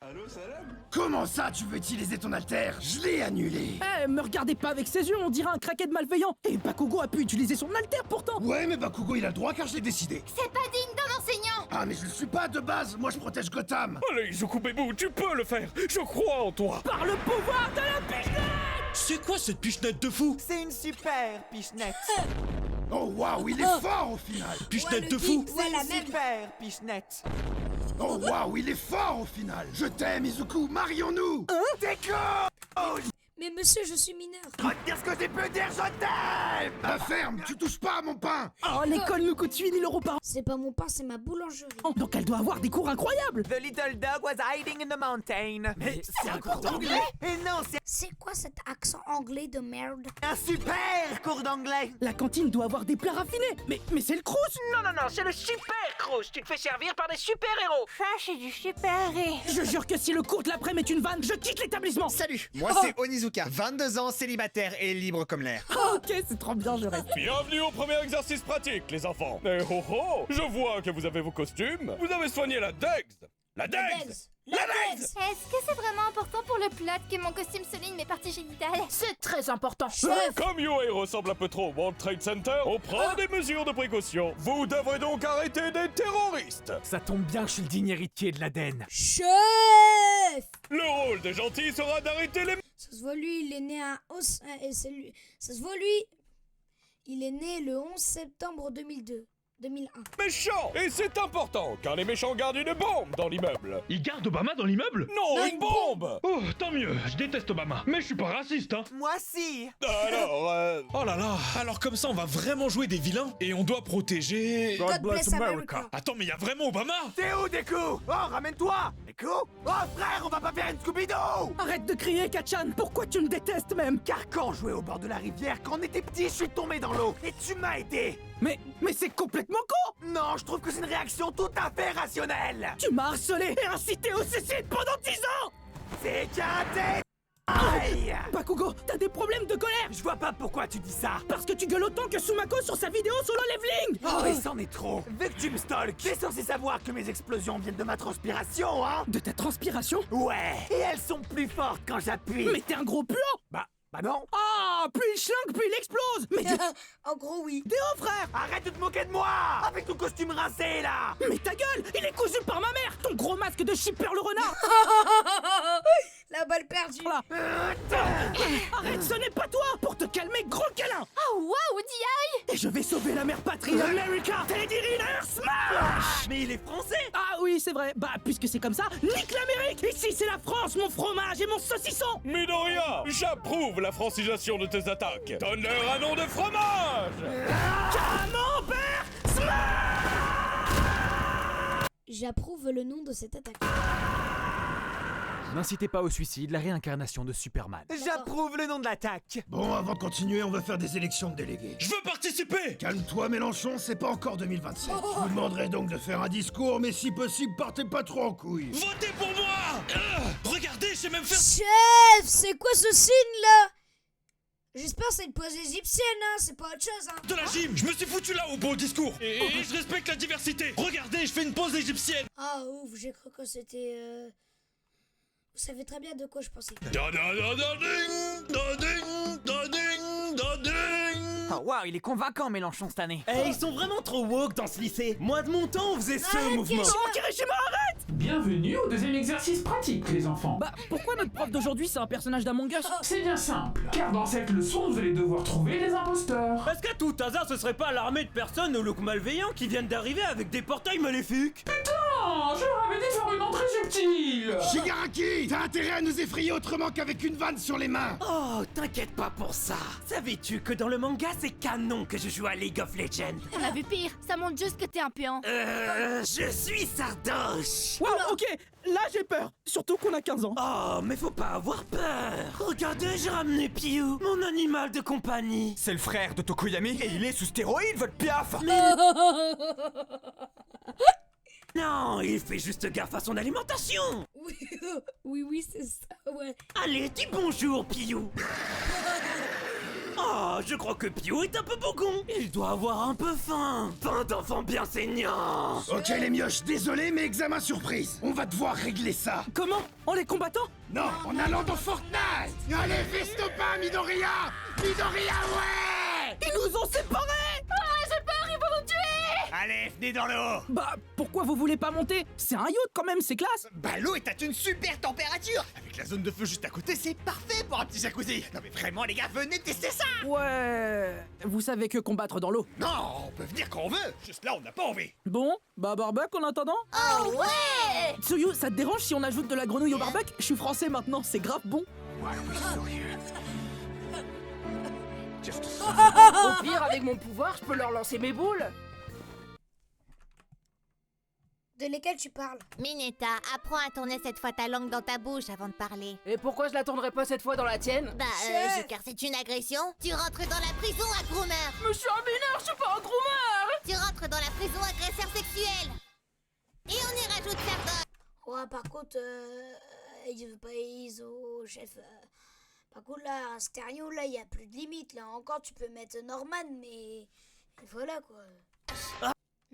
Allô, salam? Comment ça, tu veux utiliser ton alter? Je l'ai annulé. Me regardez pas avec ses yeux, on dirait un craquet de malveillant. Et Bakugo a pu utiliser son alter pourtant. Ouais, mais Bakugo, il a le droit car je l'ai décidé. C'est pas digne d'un enseignant. Ah, mais je le suis pas de base, moi je protège Gotham. Allez, Zoukoubebu, tu peux le faire. Je crois en toi. Par le pouvoir de la pichenette. C'est quoi cette pichenette de fou? C'est une super pichenette. Oh waouh, il est fort au final. Pichenette de fou? C'est une super pichenette. Oh waouh, il est fort au final. Je t'aime, Izuku, marions-nous. Déco. Mais monsieur, je suis mineur. Retenir ce que tu peux dire, je t'aime. La ferme, tu touches pas à mon pain. Oh, l'école nous coûte 8 000 € par an. C'est pas mon pain, c'est ma boulangerie. Oh, donc elle doit avoir des cours incroyables. The little dog was hiding in the mountain. Mais c'est un cours d'anglais? Et non, c'est C'est quoi cet accent anglais de merde? un super cours d'anglais. La cantine doit avoir des plats raffinés. Mais c'est le Crous. Non, c'est le Super Crous. Tu te fais servir par des super-héros. Ça, c'est du super ré. Je jure que si le cours de l'après-midi est une vanne, je quitte l'établissement. Salut, moi c'est Onizuka, 22 ans, célibataire et libre comme l'air. Ok, c'est trop bien, je reste. Bienvenue au premier exercice pratique, les enfants. Eh oh oh, je vois que vous avez vos costumes. Vous avez soigné la Dex. La Dex! Est-ce que c'est vraiment important pour le plot que mon costume souligne mes parties génitales? C'est très important. Comme UA ressemble un peu trop au World Trade Center, on prend des mesures de précaution. Vous devrez donc arrêter des terroristes. Ça tombe bien que je suis le digne héritier de l'Aden. Chef! Le rôle des gentils sera d'arrêter les... Ça se voit lui, il est né à... et c'est lui. Ça se voit lui, il est né le 11 septembre 2002. 2001. méchants. Et c'est important, car les méchants gardent une bombe dans l'immeuble. Il garde Obama dans l'immeuble? Non, une bombe. Oh, tant mieux, je déteste Obama. Mais je suis pas raciste, hein. Moi si. Alors, Oh là là, alors comme ça on va vraiment jouer des vilains et on doit protéger... God bless America. Attends, mais il y a vraiment Obama? T'es où, Deku? Oh, ramène-toi. Deku? Oh, frère, on va pas faire une Scooby-Doo. Arrête de crier, Kachan. Pourquoi tu me détestes même? Car quand on jouait au bord de la rivière, quand on était petit, je suis tombé dans l'eau. Et tu m'as aidé. Mais c'est complètement con. Non, je trouve que c'est une réaction tout à fait rationnelle. Tu m'as harcelé et incité au suicide pendant 10 ans. C'est qu'un détail. Bakugo, t'as des problèmes de colère. Je vois pas pourquoi tu dis ça. Parce que tu gueules autant que Sumako sur sa vidéo solo leveling. Oh, il s'en est trop. Vu que tu me stalks, t'es censé savoir que mes explosions viennent de ma transpiration, hein? De ta transpiration? Ouais. Et elles sont plus fortes quand j'appuie. Mais t'es un gros puant. Bah non. Ah, plus il schlingue, plus il explose. Mais en gros, oui. Théo, frère. Arrête de te moquer de moi. Avec ton costume rincé, là. Mais ta gueule, il est cousu par ma mère. Ton gros masque de shipper le renard. La balle perdue. Voilà. Arrête, ce n'est pas toi. Pour te calmer, gros câlin. Oh waouh, DI. Et je vais sauver la mère patrie America. Teddy Riner Smash. Mais il est français. Ah oui, c'est vrai. Bah, puisque c'est comme ça, nique l'Amérique. Ici, c'est la France, mon fromage et mon saucisson. Midoriya, j'approuve la francisation de tes attaques. Donne-leur un nom de fromage. Camembert Smash. J'approuve le nom de cette attaque. N'incitez pas au suicide, la réincarnation de Superman. J'approuve le nom de l'attaque. Bon, avant de continuer, on va faire des élections de délégués. Je veux participer. Calme-toi, Mélenchon, c'est pas encore 2027. Je vous demanderai donc de faire un discours, mais si possible, partez pas trop en couille. Votez pour moi. Regardez, je sais même faire... Chef, c'est quoi ce signe là? J'espère que c'est une pose égyptienne, hein, c'est pas autre chose, hein. De la gym, je me suis foutu là au beau discours. Et je respecte la diversité. Regardez, je fais une pause égyptienne. Ah ouf, j'ai cru que c'était... Vous savez très bien de quoi je pensais. Oh waouh, il est convaincant Mélenchon cette année. Eh, ils sont vraiment trop woke dans ce lycée. Moi de mon temps, on faisait ce mouvement. Kirishima, arrête. Bienvenue au deuxième exercice pratique, les enfants. Bah, pourquoi notre prof d'aujourd'hui c'est un personnage d'Among Us? C'est bien simple, car dans cette leçon, vous allez devoir trouver les imposteurs. Est-ce qu'à tout hasard, ce serait pas l'armée de personnes au look malveillant qui viennent d'arriver avec des portails maléfiques? Putain, je leur avais dit de faire une entrée subtile. Shigaraki, t'as intérêt à nous effrayer autrement qu'avec une vanne sur les mains. Oh, t'inquiète pas pour ça. Savais-tu que dans le manga, c'est canon que je joue à League of Legends? On a vu pire, ça montre juste que t'es un puant. Je suis Sardoche. Wow, ok, là j'ai peur. Surtout qu'on a 15 ans. Oh, mais faut pas avoir peur. Regardez, j'ai ramené Piou, mon animal de compagnie. C'est le frère de Tokoyami et il est sous stéroïde, votre piaf. Non, il fait juste gaffe à son alimentation. Oui, c'est ça, ouais. Allez, dis bonjour, Piou. Oh, je crois que Piou est un peu bougon. Il doit avoir un peu faim. Faim d'enfant bien saignant. Ok les mioches, désolé mais examen surprise. On va devoir régler ça. Comment? En les combattant? Non, en allant dans Fortnite. Allez, fais pas Midoriya. Midoriya, ouais. Ils nous ont séparés. Ah, j'ai peur, ils vont nous tuer. Allez, venez dans l'eau. Bah, pourquoi vous voulez pas monter? C'est un yacht quand même, c'est classe. Bah l'eau est à une super température. Avec la zone de feu juste à côté, c'est parfait pour un petit jacuzzi. Non mais vraiment les gars, venez tester ça. Ouais... Vous savez que combattre dans l'eau. Non, on peut venir quand on veut. Juste là, on n'a pas envie. Bon, bah barbecue en attendant. Oh ouais. Tsuyu, ça te dérange si on ajoute de la grenouille au barbecue? Je suis français maintenant, c'est grave bon. Au pire, avec mon pouvoir, je peux leur lancer mes boules. De lesquels tu parles? Mineta, apprends à tourner cette fois ta langue dans ta bouche avant de parler. Et pourquoi je la tournerai pas cette fois dans la tienne? Bah, car c'est une agression. Tu rentres dans la prison à groomer. Mais je suis un mineur, je suis pas un groomer. Tu rentres dans la prison agresseur sexuel. Et on y rajoute Sardoche. Ouais, par contre, chef. Par contre, là, un stéréo, là, y a plus de limite. Là, encore, tu peux mettre Norman, mais voilà, quoi.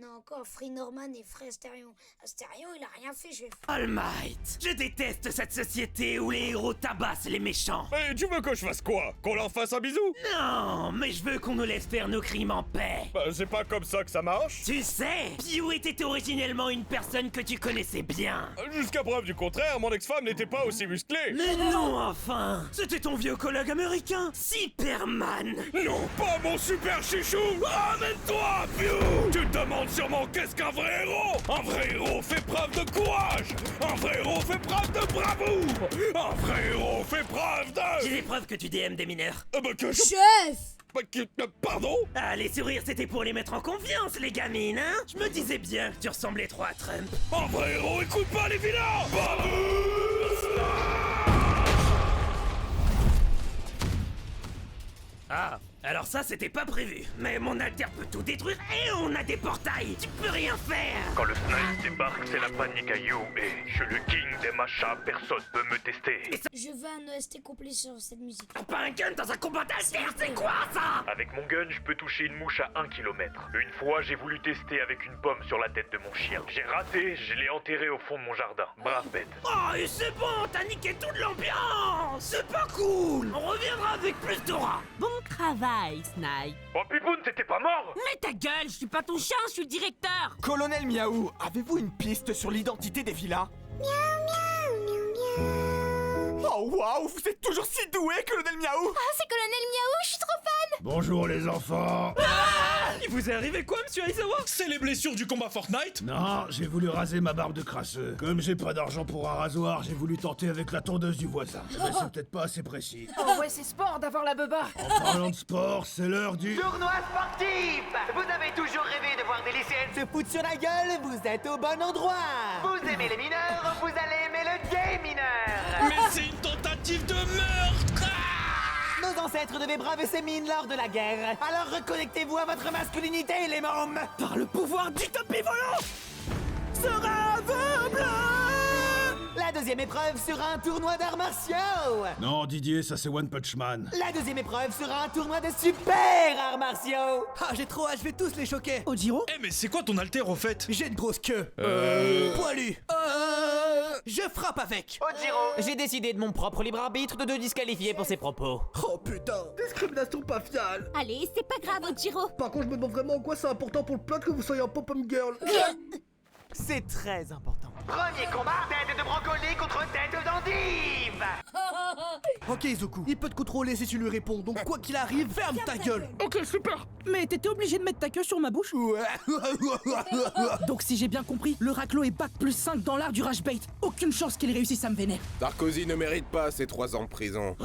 Non, encore, Free Norman et Free Astérion. Astérion, il a rien fait, je vais... All Might, je déteste cette société où les héros tabassent les méchants. Mais tu veux que je fasse quoi? Qu'on leur fasse un bisou? Non, mais je veux qu'on nous laisse faire nos crimes en paix. Bah, c'est pas comme ça que ça marche. Tu sais, Peewit était originellement une personne que tu connaissais bien. Jusqu'à preuve du contraire, mon ex-femme n'était pas aussi musclée. Mais non, enfin, c'était ton vieux collègue américain, Superman. Non, pas mon super chouchou. Ramène-toi, Pew. Tu te demandes sûrement qu'est-ce qu'un vrai héros. Un vrai héros fait preuve de courage. Un vrai héros fait preuve de bravoure. Un vrai héros fait preuve de... J'ai des preuves que tu DM des mineurs. Chef! Pardon? Ah, les sourires, c'était pour les mettre en confiance, les gamines, hein? Je me disais bien que tu ressemblais trop à Trump. Un vrai héros écoute pas les vilains. Ah, alors ça, c'était pas prévu. Mais mon alter peut tout détruire et on a des portails. Tu peux rien faire. Quand le snipe débarque, c'est la panique à You. Et je suis le king des machas, personne peut me tester. Je veux un OST complet sur cette musique. Pas un gun dans un combat d'alter, c'est quoi ça? Avec mon gun, je peux toucher une mouche à 1 km. Une fois, j'ai voulu tester avec une pomme sur la tête de mon chien. J'ai raté, je l'ai enterré au fond de mon jardin. Brave bête. Oh, et c'est bon, t'as niqué toute l'ambiance. C'est pas cool. On reviendra avec plus d'aura. Bon travail, Snipe. Oh, Pipoun, t'étais pas mort? Mais ta gueule, je suis pas ton chien, je suis le directeur. Colonel Miaou, avez-vous une piste sur l'identité des villas? Oh waouh, vous êtes toujours si doué, Colonel Miaou! Ah, c'est Colonel Miaou, je suis trop fan. Bonjour les enfants. Il vous est arrivé quoi, monsieur Aizawa? C'est les blessures du combat Fortnite? Non, j'ai voulu raser ma barbe de crasseux. Comme j'ai pas d'argent pour un rasoir, j'ai voulu tenter avec la tondeuse du voisin. Mais c'est peut-être pas assez précis. Oh ouais, c'est sport d'avoir la beuba. En parlant de sport, c'est l'heure du... Tournoi sportif! Vous avez toujours rêvé de voir des lycéennes se foutre sur la gueule, vous êtes au bon endroit! Vous aimez les mineurs, vous allez aimer le gay mineur! Mais c'est une tentative de meurtre! Nos ancêtres devaient braver ces mines lors de la guerre. Alors reconnectez-vous à votre masculinité, les mômes! Par le pouvoir du tapis volant! Sera aveugle! La deuxième épreuve sera un tournoi d'arts martiaux! Non, Didier, ça c'est One Punch Man. La deuxième épreuve sera un tournoi de super arts martiaux! Ah, j'ai trop hâte, je vais tous les choquer! Ojiro? Eh, mais c'est quoi ton alter au fait? J'ai une grosse queue! Poilu! Je frappe avec! Ojiro! J'ai décidé de mon propre libre arbitre de te disqualifier pour ces propos. Oh putain! Discrimination faciale! Allez, c'est pas grave, Ojiro. Par contre, je me demande vraiment en quoi c'est important pour le plot que vous soyez en pop-up girl! C'est très important. Premier combat, tête de brocoli contre tête d'endive! Ok Izuku, il peut te contrôler si tu lui réponds, donc quoi qu'il arrive, ferme ta gueule! Ok, super. Mais t'étais obligé de mettre ta queue sur ma bouche? Ouais. Donc si j'ai bien compris, le raclo est bac plus 5 dans l'art du rage bait. Aucune chance qu'il réussisse à me vénérer. Sarkozy ne mérite pas ses 3 ans de prison.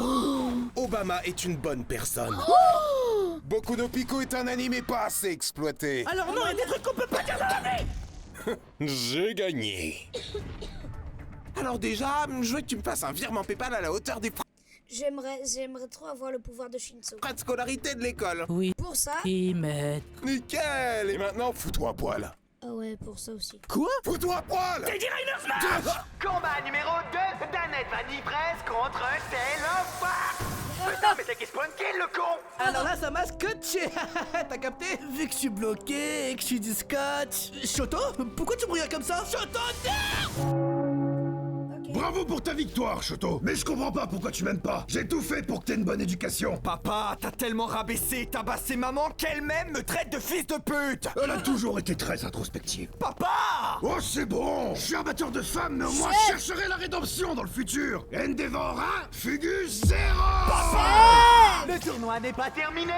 Obama est une bonne personne. Boku no Pico est un animé pas assez exploité. Alors non, il y a des trucs qu'on peut pas dire dans la vie. J'ai gagné. Alors déjà, je veux que tu me fasses un virement PayPal à la hauteur des J'aimerais trop avoir le pouvoir de Shinzo. frais de scolarité de l'école. Oui. Pour ça... Mais... Nickel. Et maintenant, fous-toi à poil. Ah ouais, pour ça aussi. Quoi? Fous-toi à poil. Combat numéro 2, Danette Vanille Fraise contre Télofa! Putain, mais c'est qui spawn kill, le con! Alors là, ça m'a scotché! T'as capté? Vu que je suis bloqué et que je suis du scotch... Shoto? Pourquoi tu me regardes comme ça? Shoto, non! Bravo pour ta victoire, Shoto. Mais je comprends pas pourquoi tu m'aimes pas. J'ai tout fait pour que t'aies une bonne éducation. Papa, t'as tellement rabaissé et tabassé maman qu'elle-même me traite de fils de pute! Elle a toujours été très introspective. Papa! Oh, c'est bon. Je suis un batteur de femmes, mais au moins je chercherai la rédemption dans le futur. Endeavor 1, Fugus 0. Le tournoi n'est pas terminé!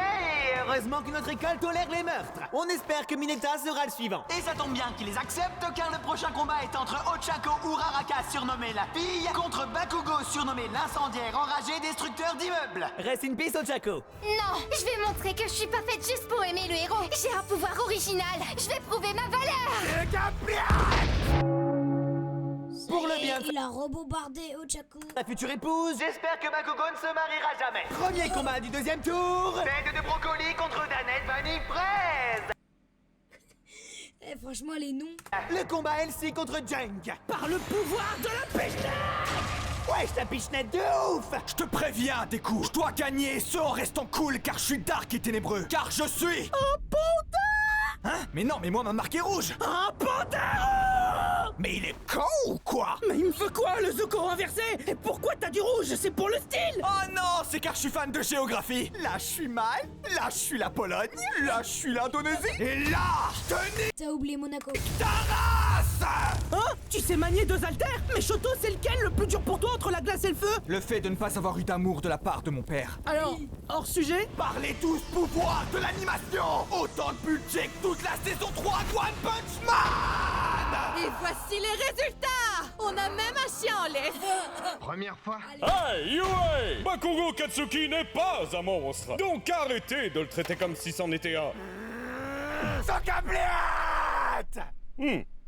Heureusement que notre école tolère les meurtres. On espère que Mineta sera le suivant. Et ça tombe bien qu'il les accepte, car le prochain combat est entre Ochako Uraraka, surnommé la fille, contre Bakugo, surnommé l'incendiaire enragé destructeur d'immeubles. Reste une piste, Ochako. Non, je vais montrer que je suis pas faite juste pour aimer le héros. J'ai un pouvoir original. Je vais prouver ma valeur. Pour le bien Il a rebombardé Ochako. ta future épouse, j'espère que Bakugo ne se mariera jamais. Premier combat du deuxième tour. Tête de brocoli contre Danette Vanille Fraise. Eh, franchement, les noms... Le combat LC contre Junk. Par le pouvoir de la pêche! Ouais, je ta pichenette de ouf. Je te préviens, Deku, je dois gagner ce en restant cool car je suis dark et ténébreux. Car je suis... Oh putain! Hein? Mais non, mais moi ma marque est rouge. Un panthère! Mais il est con ou quoi? Mais il me fait quoi, le Zuko inversé? Et pourquoi t'as du rouge? C'est pour le style! Oh non, c'est car je suis fan de géographie. Là, je suis Malte, là, je suis la Pologne, là, je suis l'Indonésie, et là, je te nique T'as oublié Monaco. ta race! Hein? Tu sais manier 2 haltères? Mais Shoto, c'est lequel le plus dur pour toi entre la glace et le feu? Le fait de ne pas avoir eu d'amour de la part de mon père. Alors, hors sujet? Parlez tous pouvoir de l'animation! Autant de budget que toute la saison 3 de One Punch Man! Et voici les résultats! On a même un chien en laisse! Première fois. Hey, Yue! Bakugo Katsuki n'est pas un monstre! Donc arrêtez de le traiter comme si c'en était un! Sans câblette!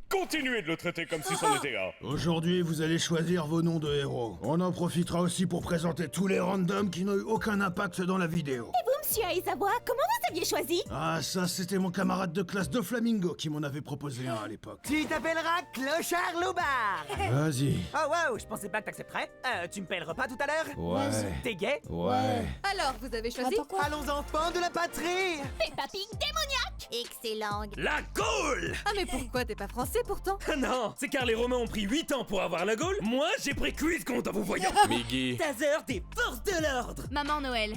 Continuez de le traiter comme si c'en était un! Aujourd'hui, vous allez choisir vos noms de héros. On en profitera aussi pour présenter tous les randoms qui n'ont eu aucun impact dans la vidéo. Et vous, monsieur Aizawa, comment vous aviez choisi? Ah, ça, c'était mon camarade de classe de Flamingo qui m'en avait proposé un à l'époque. Tu t'appelleras Clochard Lombard. Vas-y. Oh wow, je pensais pas que t'accepterais. Tu me paies le repas tout à l'heure? Ouais. T'es gay? Ouais. Alors, vous avez choisi? Allons enfants de la patrie! Peppa Pig démoniaque! Excellent! La Gaule! Ah, mais pourquoi t'es pas français pourtant? Non, c'est car les Romains ont pris 8 ans pour avoir la Gaule. Moi, j'ai pris cuisse compte en vous voyant. Miggy. Taser des forces de l'ordre. Maman Noël.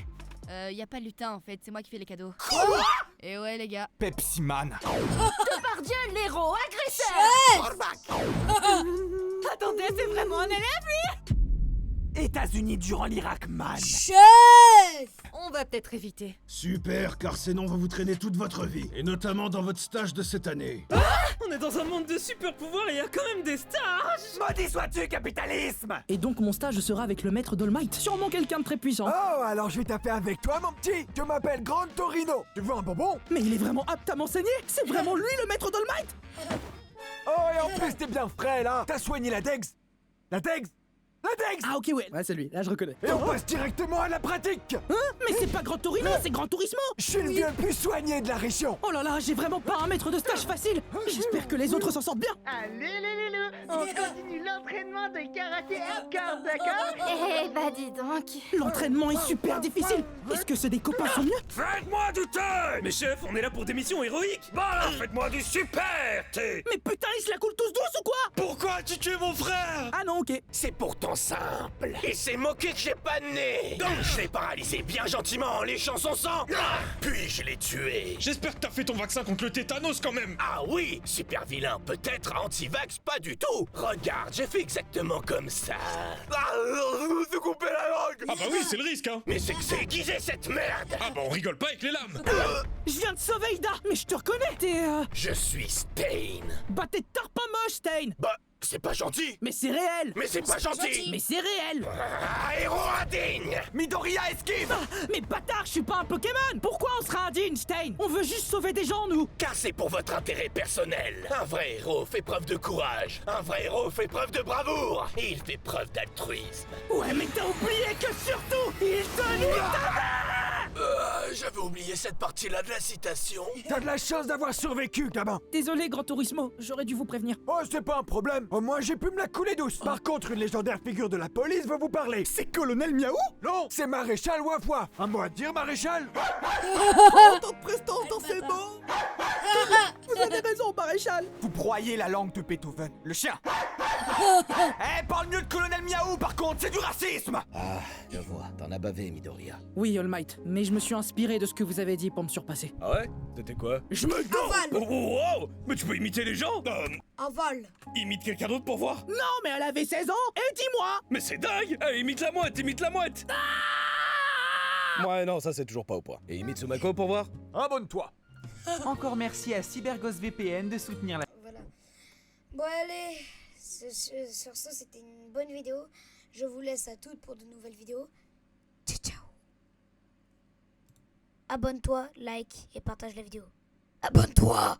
Y a pas de lutin en fait, c'est moi qui fais les cadeaux. Quoi? Et ouais les gars. Pepsi Man. Depardieu, l'héros agresseur! Attendez, c'est vraiment un élève, lui? États-Unis durant l'Irak, man. Chef! On va peut-être éviter. Super, car ces noms vont vous traîner toute votre vie. Et notamment dans votre stage de cette année. On est dans un monde de super pouvoirs et il y a quand même des stars. Maudit sois-tu, capitalisme! Et donc mon stage sera avec le maître Dolmite. Sûrement quelqu'un de très puissant. Oh, alors je vais taper avec toi, mon petit. Je m'appelle Grand Torino. Tu veux un bonbon? Mais il est vraiment apte à m'enseigner. C'est vraiment lui le maître Dolmite. Oh, et en plus, t'es bien frais, là. T'as soigné la Dex? La Dex? La Dex! Ah ok ouais, c'est lui, là je reconnais. Et on passe directement à la pratique! Hein? Mais c'est pas Grand Torino, c'est Grand Turismo! Je suis le vieux le plus soigné de la région! Oh là là, j'ai vraiment pas un maître de stage facile! J'espère que les autres s'en sortent bien! Allez, on continue l'entraînement de karaté hardcore, d'accord? Eh bah dis donc! L'entraînement est super difficile! Est-ce que c'est des copains sont mieux? Faites-moi du thé! Mais chef, on est là pour des missions héroïques! Bon alors, faites-moi du super thé! Mais putain, ils se la coulent tous douce ou quoi? Pourquoi as-tu tué mon frère? Ah non, ok. C'est pourtant simple. Il s'est moqué que j'ai pas de nez. Donc je l'ai paralysé bien gentiment en léchant son sang. Puis je l'ai tué. J'espère que t'as fait ton vaccin contre le tétanos quand même. Ah oui, super vilain peut-être, anti-vax pas du tout. Regarde, j'ai fait exactement comme ça. Se couper la langue. Ah bah oui, c'est le risque hein. Mais c'est que c'est aiguisé cette merde. Ah bah on rigole pas avec les lames. Je viens de sauver Ida, mais je te reconnais, t'es Je suis Stain. Bah t'es tard pas moche, Stain. Bah, c'est pas gentil. Mais c'est réel. Mais c'est pas gentil. Mais c'est réel. Ah, héros indigne. Midoriya esquive! Ah, mais bâtard, je suis pas un Pokémon. Pourquoi on sera indigne, Stain? On veut juste sauver des gens, nous. Car c'est pour votre intérêt personnel. Un vrai héros fait preuve de courage. Un vrai héros fait preuve de bravoure. Et il fait preuve d'altruisme. Ouais, mais t'as oublié que surtout, il te nique ta mère. J'avais oublié cette partie-là de la citation. T'as de la chance d'avoir survécu, gamin. Désolé, Grand Turismo, j'aurais dû vous prévenir. Oh, c'est pas un problème. Au moins, j'ai pu me la couler douce. Par contre, une légendaire figure de la police veut vous parler. C'est Colonel Miaou? Non, c'est Maréchal Waf Waf. Un mot à dire, Maréchal? En tant que prestance dans ces mots. Vous avez raison, Maréchal. Vous broyez la langue de Beethoven, le chien. Eh, parle mieux de Colonel Miaou, par contre, c'est du racisme. Ah, je vois, t'en as bavé, Midoriya. Oui, All Might, mais je me suis inspiré de ce que vous avez dit pour me surpasser. Ah ouais? C'était quoi? Je me Oh, wow! Mais tu peux imiter les gens? Un vol. Imite quelqu'un d'autre pour voir? Non, mais elle avait 16 ans, et dis-moi. Mais c'est dingue! Allez, imite la mouette, imite la mouette! Ouais, non, ça c'est toujours pas au point. Et imite Sumako pour voir? Abonne-toi. Encore merci à CyberGhost VPN de soutenir la... Voilà. Bon allez, sur ce c'était une bonne vidéo. Je vous laisse à toutes pour de nouvelles vidéos. Ciao ciao. Abonne-toi, like et partage la vidéo. Abonne-toi.